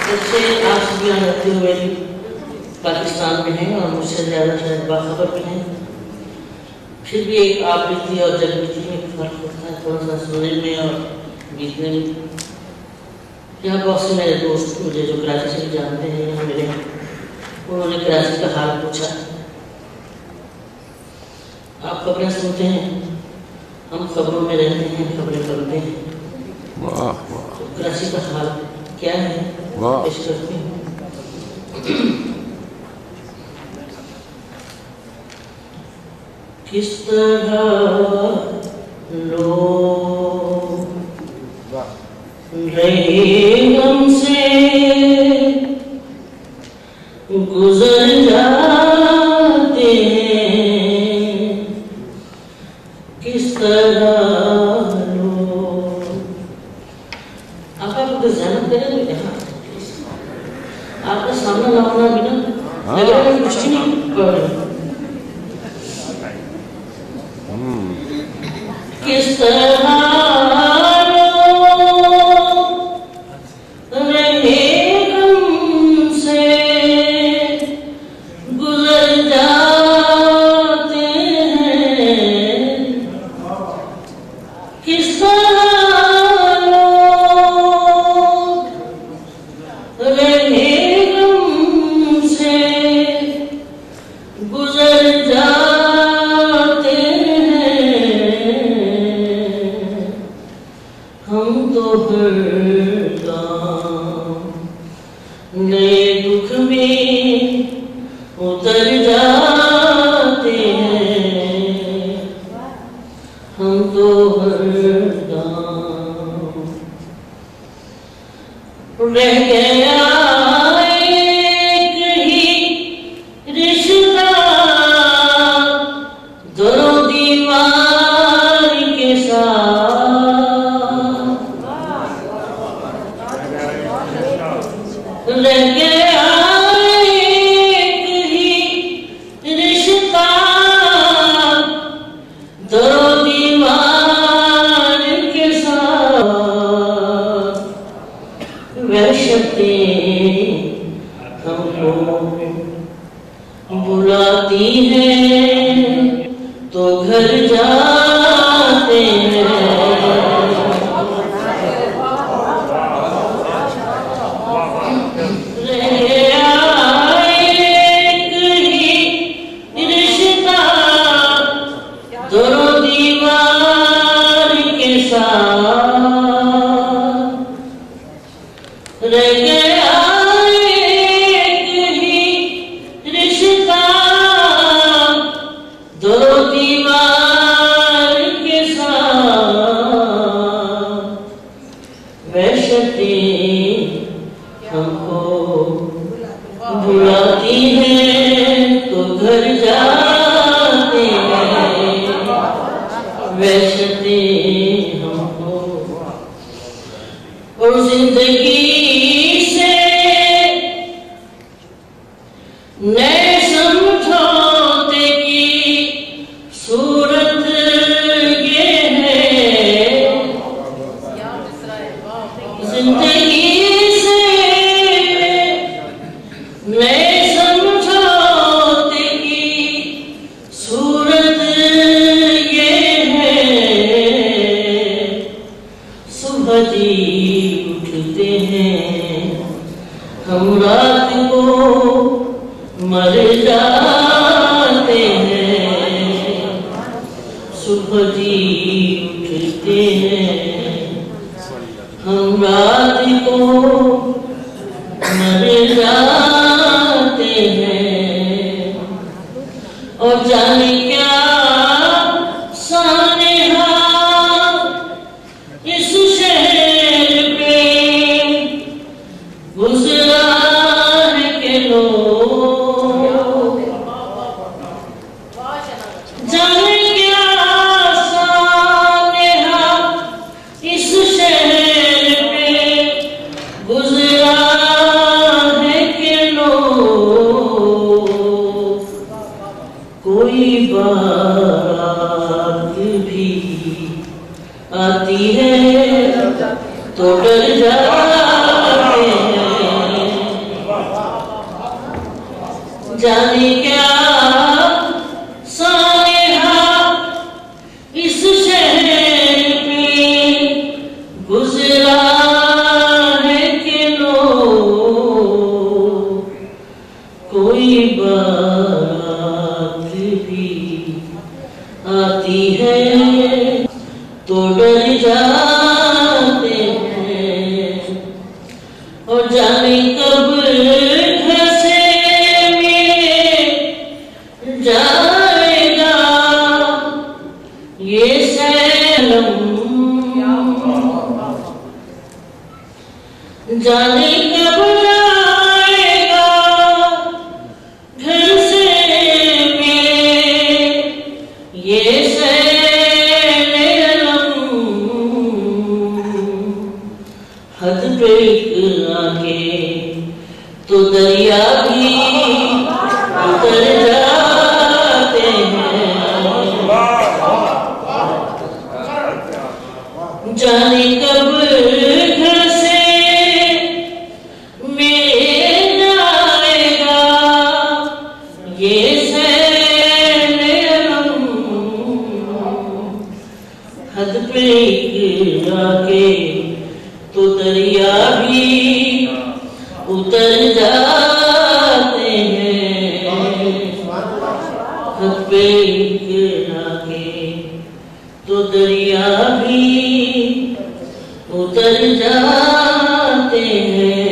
जैसे आप सभी यहाँ रहते हुए भी पाकिस्तान में हैं और मुझसे ज़्यादा शायद बाखबर भी हैं, फिर भी एक आवृत्ति और जगृति में फर्क होता है थोड़ा सा सुनने में और बीतने में। यहाँ बहुत से मेरे दोस्त मुझे जो कराची से जानते हैं यहाँ मेरे, उन्होंने कराची का हाल पूछा। आप खबरें सुनते हैं, हम खबरों में रहते हैं, खबरें पढ़ते हैं। वाह तो कराची का हाल क्या है पेश करते हैं। किस तरह लोग गम से गुजर जाते हैं, किस तरह लोग। आप कुछ जहमत करेंगे, आपका सामना लाना भी ना लगे कुछ नहीं कर रहे। किस तरह नए दुख में उतर जाते हैं, हम तो हरदम रह गया एक ही रिश्ता दोनों दीवार के साथ, रह गया एक ही रिश्ता दोनों दीवार के साथ। वहशतें हमको बुलाती हैं तो घर जाते हैं, दोनों दीवार के साथ रह गया एक ही रिश्ता, दोनों दीवार के साथ। वहशतें हमको बुलाती हैं तो घर जाते हैं, वहशतें हमको और जिंदगी से नए समझौते की सूरत ये है, जिंदगी से नए समझौते की सूरत ये है। सुबह जी उठते हैं हम रात को मर जाते हैं, सुबह जी उठते हैं हम रात को मर जाते हैं। और जाने क्या सानेहा इस शहर पे गुजरा है के लोग, जाने क्या सानेहा इस शहर पे गुजरा है के लोग। कोई बात भी आती है तो डर जाते हैं, जाने कब आएगा घर से मेरे ये सैने अलम, हद पे आके तो दरिया भी उतर जाते हैं। जाने कब घर से मेरे आएगा ये सैने अलम, हद पे आके तो दरिया भी उतर जाते हैं। हद पे आके तो दरिया भी उतर जाते हैं।